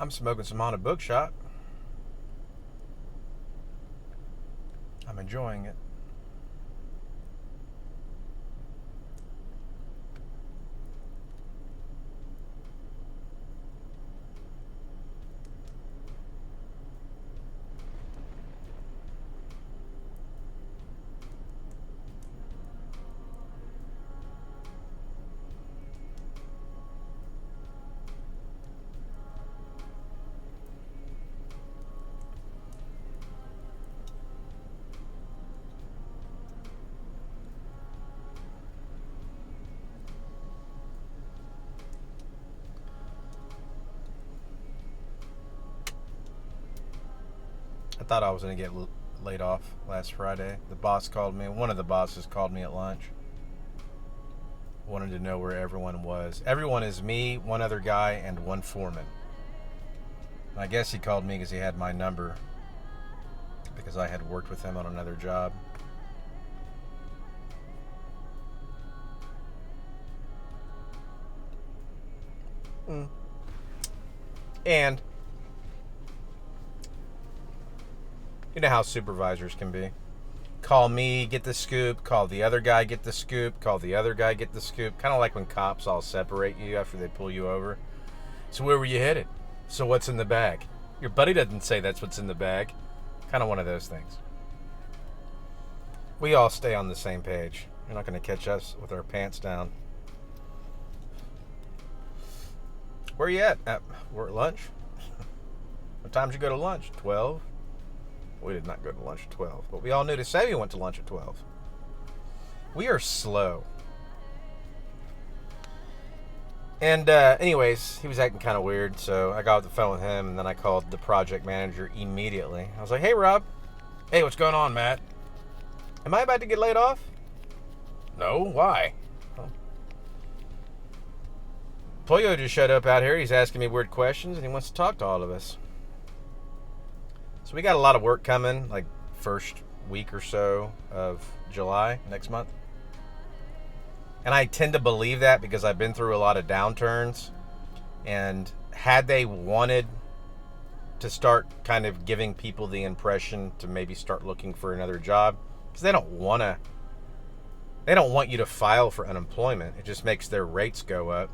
I'm smoking some on a Bookshop. I'm enjoying it. I thought I was going to get laid off last Friday. The boss called me. One of the bosses called me at lunch. Wanted to know where everyone was. Everyone is me, one other guy, and one foreman. I guess he called me because he had my number, because I had worked with him on another job. And you know how supervisors can be. Call me, get the scoop. Call the other guy, get the scoop. Call the other guy, get the scoop. Kind of like when cops all separate you after they pull you over. So where were you headed? So what's in the bag? Your buddy doesn't say that's what's in the bag. Kind of one of those things. We all stay on the same page. You're not going to catch us with our pants down. Where are you at? We're at lunch. What time did you go to lunch? 12? We did not go to lunch at 12, but we all knew to say we went to lunch at 12. We are slow. And anyways, he was acting kind of weird, so I got off the phone with him, and then I called the project manager immediately. I was like, hey, Rob. Hey, what's going on, Matt? Am I about to get laid off? No, why? Well, Pollo just showed up out here. He's asking me weird questions, and he wants to talk to all of us. So we got a lot of work coming, like first week or so of July next month. And I tend to believe that because I've been through a lot of downturns. And had they wanted to start kind of giving people the impression to maybe start looking for another job, because they don't want you to file for unemployment. It just makes their rates go up.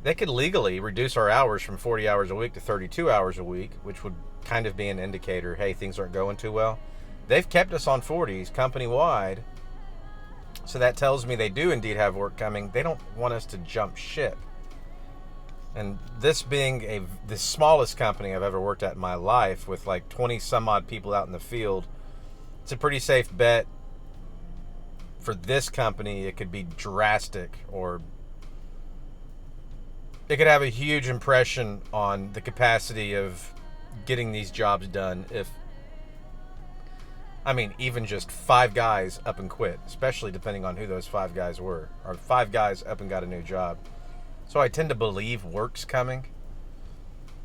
They could legally reduce our hours from 40 hours a week to 32 hours a week, which would kind of be an indicator, hey, things aren't going too well. They've kept us on 40s company-wide, so that tells me they do indeed have work coming. They don't want us to jump ship. And this being the smallest company I've ever worked at in my life, with like 20 some odd people out in the field, it's a pretty safe bet. For this company, it could be drastic, or it could have a huge impression on the capacity of getting these jobs done if, even just 5 guys up and quit, especially depending on who those 5 guys were, or 5 guys up and got a new job. So I tend to believe work's coming,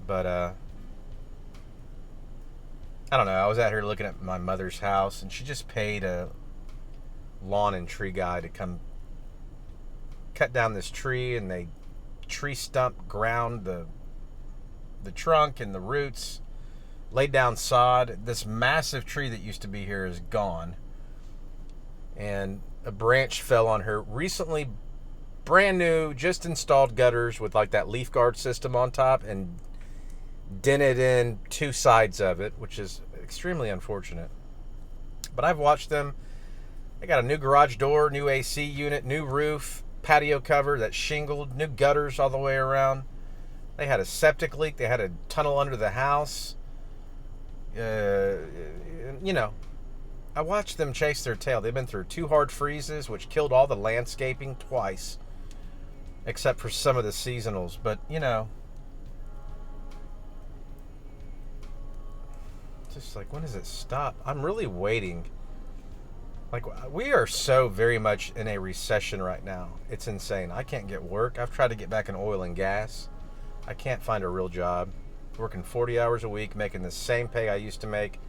but I don't know. I was out here looking at my mother's house, and she just paid a lawn and tree guy to come cut down this tree, and they tree stump ground the trunk and the roots, laid down sod. This massive tree that used to be here is gone, and a branch fell on her recently, brand new, just installed gutters with like that leaf guard system on top, and dented in 2 sides of it, which is extremely unfortunate. But I've watched them. They got a new garage door, new AC unit, new roof, patio cover that's shingled, new gutters all the way around. They had a septic leak. They had a tunnel under the house. I watched them chase their tail. They've been through 2 hard freezes, which killed all the landscaping twice, except for some of the seasonals. But, just like, when does it stop? I'm really waiting. Like, we are so very much in a recession right now. It's insane. I can't get work. I've tried to get back in oil and gas. I can't find a real job. Working 40 hours a week, making the same pay I used to make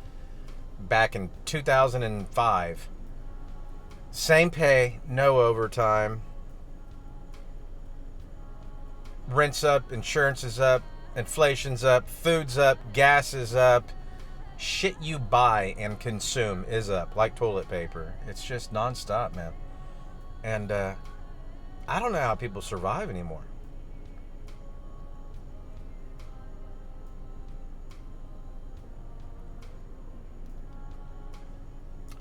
back in 2005. Same pay, no overtime. Rent's up, insurance is up, inflation's up, food's up, gas is up. Shit you buy and consume is up, like toilet paper. It's just nonstop, man. And I don't know how people survive anymore.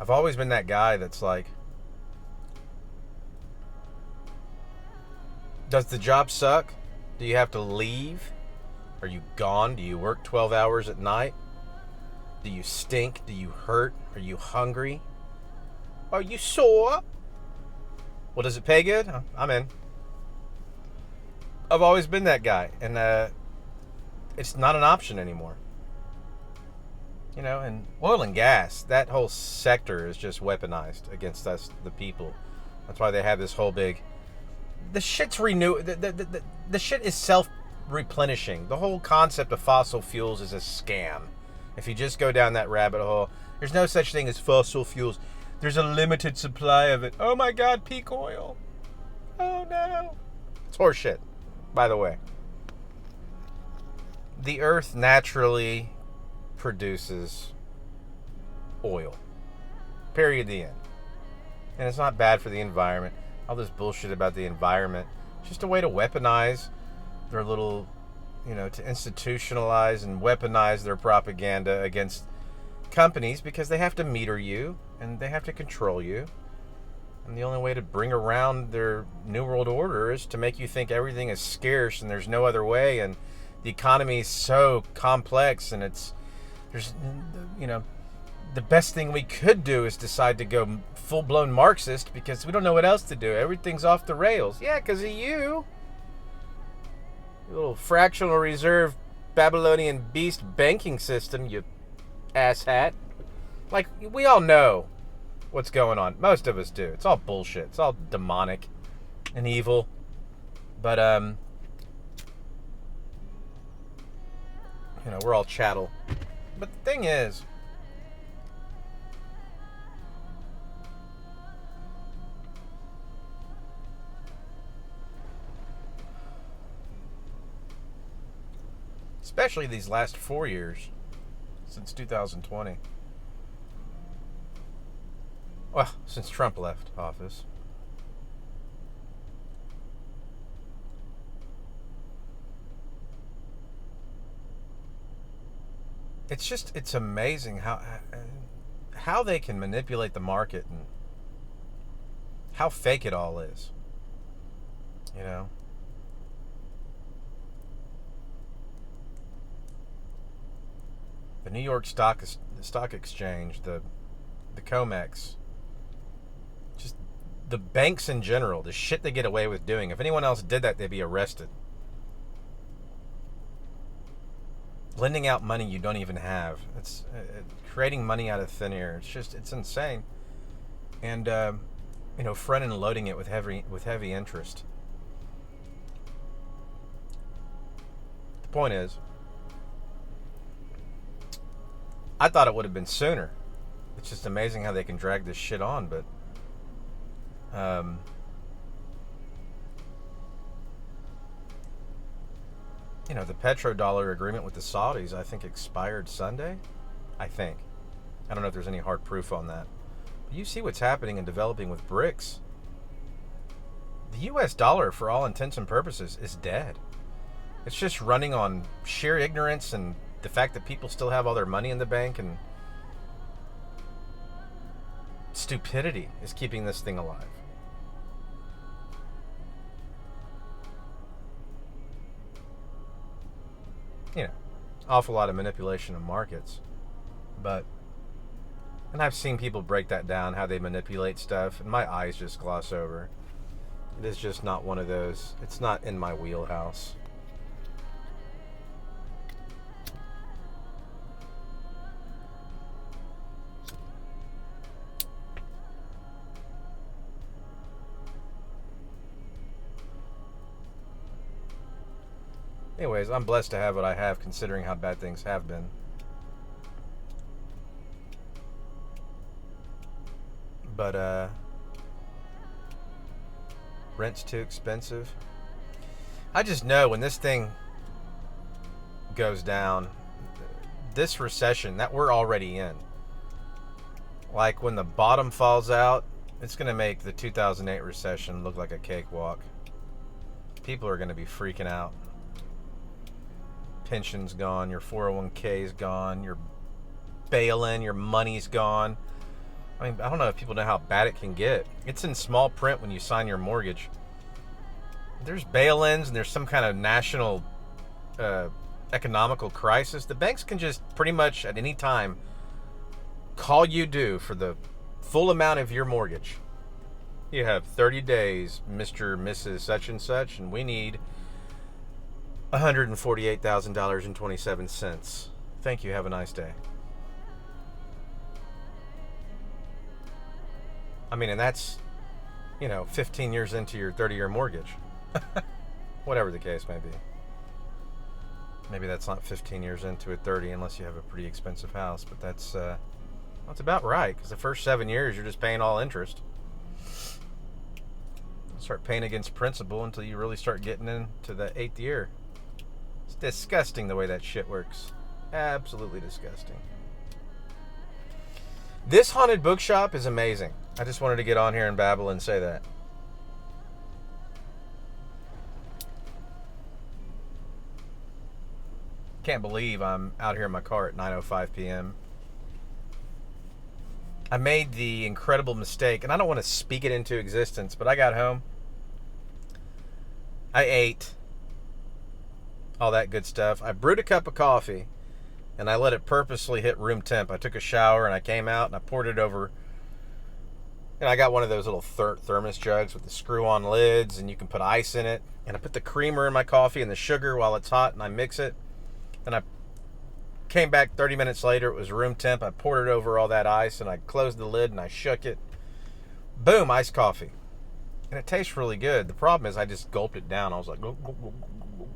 I've always been that guy that's like, does the job suck? Do you have to leave? Are you gone? Do you work 12 hours at night? Do you stink? Do you hurt? Are you hungry? Are you sore? Well, does it pay good? I'm in. I've always been that guy, and it's not an option anymore. You know, and oil and gas, that whole sector is just weaponized against us, the people. That's why they have this whole big... The shit's the shit is self-replenishing. The whole concept of fossil fuels is a scam. If you just go down that rabbit hole, there's no such thing as fossil fuels. There's a limited supply of it. Oh my God, peak oil. Oh no. It's horseshit, by the way. The earth naturally produces oil. Period. The end. And it's not bad for the environment. All this bullshit about the environment. It's just a way to weaponize their little, to institutionalize and weaponize their propaganda against companies because they have to meter you and they have to control you. And the only way to bring around their New World Order is to make you think everything is scarce and there's no other way, and the economy is so complex, and the best thing we could do is decide to go full-blown Marxist because we don't know what else to do. Everything's off the rails. Yeah, because of you. Your little fractional reserve Babylonian beast banking system, you asshat. Like, we all know what's going on. Most of us do. It's all bullshit. It's all demonic and evil. But, we're all chattel. But the thing is, especially these last 4 years, since 2020. Well, since Trump left office. It's amazing how they can manipulate the market and how fake it all is. The New York Stock Exchange, the COMEX, just the banks in general, the shit they get away with doing. If anyone else did that, they'd be arrested. Lending out money you don't even have. It's creating money out of thin air. It's insane. And front and loading it with heavy interest. The point is, I thought it would have been sooner. It's just amazing how they can drag this shit on, but the petrodollar agreement with the Saudis, I think, expired Sunday. I don't know if there's any hard proof on that. But you see what's happening and developing with BRICS. The US dollar, for all intents and purposes, is dead. It's just running on sheer ignorance and the fact that people still have all their money in the bank, and stupidity is keeping this thing alive. Awful lot of manipulation of markets. And I've seen people break that down, how they manipulate stuff, and my eyes just gloss over. It is just not one of those. It's not in my wheelhouse. Anyways, I'm blessed to have what I have, considering how bad things have been. But, rent's too expensive. I just know when this thing goes down, this recession that we're already in, like when the bottom falls out, it's going to make the 2008 recession look like a cakewalk. People are going to be freaking out. Pension's gone, your 401k's gone, you're bailing, your money's gone. I mean, I don't know if people know how bad it can get. It's in small print when you sign your mortgage. There's bail-ins and there's some kind of national economical crisis. The banks can just pretty much at any time call you due for the full amount of your mortgage. You have 30 days, Mr. Mrs. such and such, and we need $148,000.27. Thank you. Have a nice day. I mean, and that's, 15 years into your 30-year mortgage. Whatever the case may be. Maybe that's not 15 years into it, 30, unless you have a pretty expensive house. But that's about right, because the first 7 years, you're just paying all interest. Start paying against principal until you really start getting into the 8th year. It's disgusting the way that shit works. Absolutely disgusting. This haunted bookshop is amazing. I just wanted to get on here and babble and say that. Can't believe I'm out here in my car at 9:05 p.m. I made the incredible mistake, and I don't want to speak it into existence, but I got home. I ate all that good stuff. I brewed a cup of coffee, and I let it purposely hit room temp. I took a shower, and I came out, and I poured it over. And I got one of those little thermos jugs with the screw-on lids, and you can put ice in it. And I put the creamer in my coffee and the sugar while it's hot, and I mix it. And I came back 30 minutes later. It was room temp. I poured it over all that ice, and I closed the lid, and I shook it. Boom, iced coffee. And it tastes really good. The problem is I just gulped it down. I was like, go, go, go, go, go.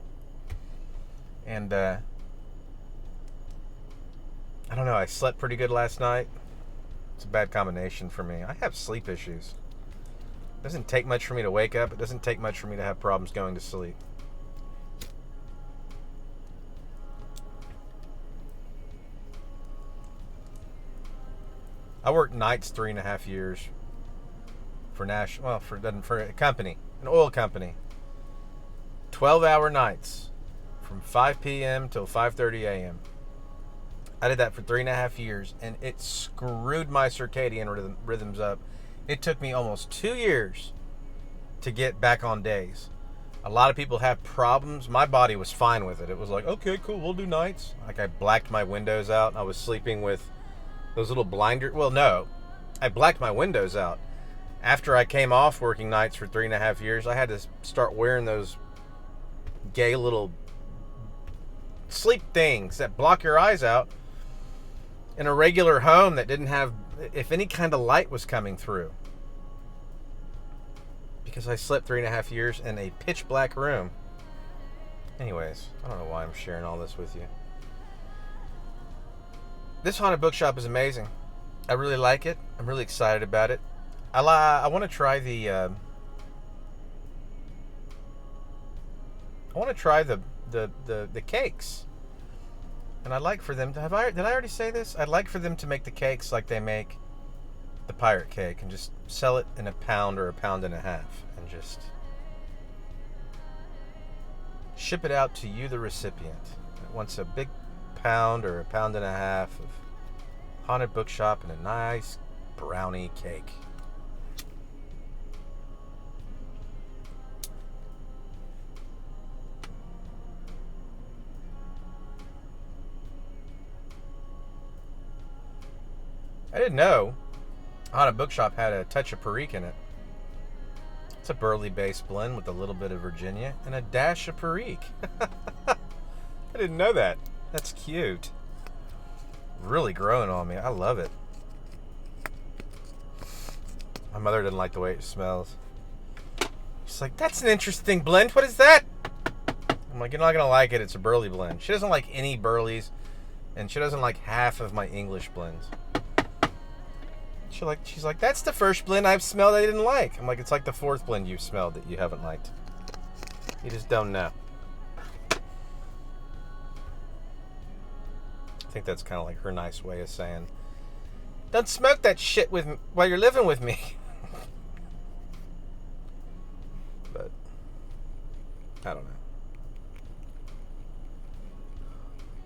And I don't know. I slept pretty good last night. It's a bad combination for me. I have sleep issues. It doesn't take much for me to wake up. It doesn't take much for me to have problems going to sleep. I worked nights 3.5 years for a company, an oil company. 12-hour nights from 5 p.m. till 5:30 a.m. I did that for 3.5 years, and it screwed my circadian rhythms up. It took me almost 2 years to get back on days. A lot of people have problems. My body was fine with it. It was like, okay, cool, we'll do nights. Like, I blacked my windows out. I was sleeping with those little blinders. Well, no, I blacked my windows out. After I came off working nights for 3.5 years, I had to start wearing those gay little sleep things that block your eyes out in a regular home that didn't have, if any kind of light was coming through. Because I slept 3.5 years in a pitch black room. Anyways, I don't know why I'm sharing all this with you. This haunted bookshop is amazing. I really like it. I'm really excited about it. I want to try the cakes. And I'd like for them to did I already say this? I'd like for them to make the cakes like they make the pirate cake and just sell it in a pound or a pound and a half and just ship it out to you, the recipient. It wants a big pound or a pound and a half of haunted bookshop and a nice brownie cake. I didn't know haunted bookshop had a touch of Perique in it. It's a burley-based blend with a little bit of Virginia and a dash of Perique. I didn't know that. That's cute. Really growing on me. I love it. My mother didn't like the way it smells. She's like, that's an interesting blend. What is that? I'm like, you're not going to like it. It's a burley blend. She doesn't like any burleys, and she doesn't like half of my English blends. She's like, that's the first blend I've smelled I didn't like. I'm like, it's like the fourth blend you've smelled that you haven't liked. You just don't know. I think that's kind of like her nice way of saying, don't smoke that shit with me while you're living with me. But I don't know.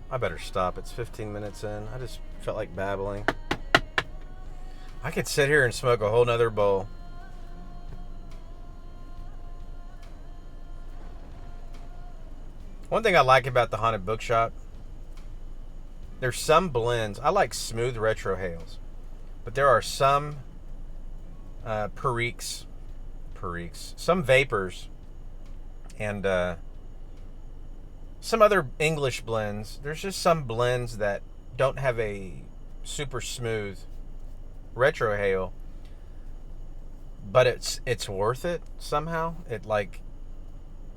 I better stop. It's 15 minutes in. I just felt like babbling. I could sit here and smoke a whole nother bowl. One thing I like about the Haunted Bookshop, there's some blends. I like smooth retrohales, but there are some periques, some vapors, and some other English blends. There's just some blends that don't have a super smooth retrohale, but it's worth it somehow. It like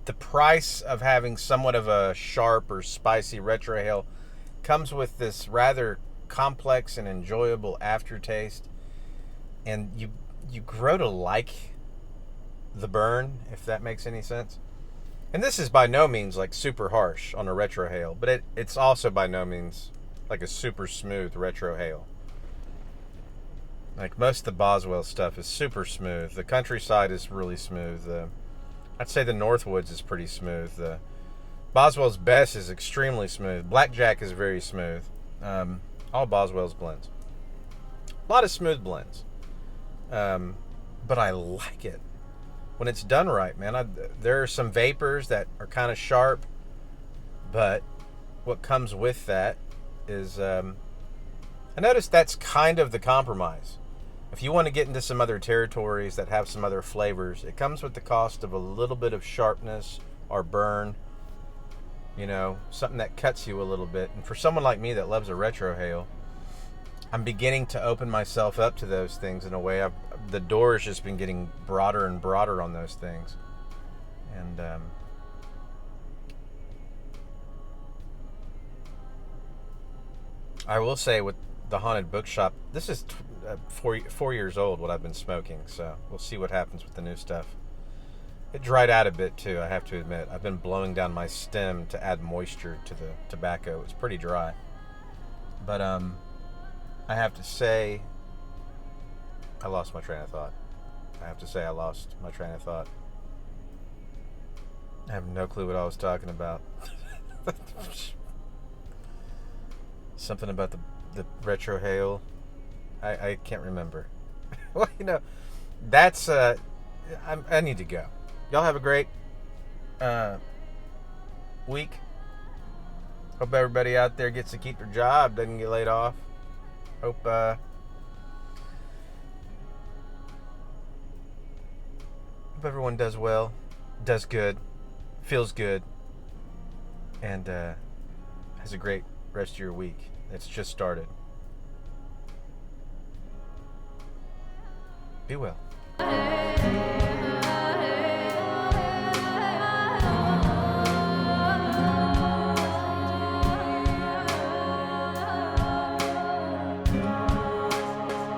the price of having somewhat of a sharp or spicy retrohale comes with this rather complex and enjoyable aftertaste, and you grow to like the burn, if that makes any sense. And this is by no means like super harsh on a retrohale, but it's also by no means like a super smooth retrohale. Like most of the Boswell stuff is super smooth. The Countryside is really smooth. I'd say the Northwoods is pretty smooth. The Boswell's Best is extremely smooth. Blackjack is very smooth. All Boswell's blends. A lot of smooth blends. But I like it when it's done right, man. There are some vapors that are kind of sharp, but what comes with that is, I noticed that's kind of the compromise. If you want to get into some other territories that have some other flavors, it comes with the cost of a little bit of sharpness or burn, something that cuts you a little bit. And for someone like me that loves a retrohale, I'm beginning to open myself up to those things in a way. The door has just been getting broader and broader on those things. And I will say with the Haunted Bookshop, this is 4 years old, what I've been smoking, so we'll see what happens with the new stuff. It dried out a bit too, I have to admit. I've been blowing down my stem to add moisture to the tobacco. It's pretty dry. But I have to say, I lost my train of thought. I have no clue what I was talking about. Something about the retrohale. I can't remember. Well, that's I need to go. Y'all have a great week. Hope everybody out there gets to keep their job, doesn't get laid off. Hope everyone does well, does good, feels good, and has a great rest of your week. It's just started. Be well.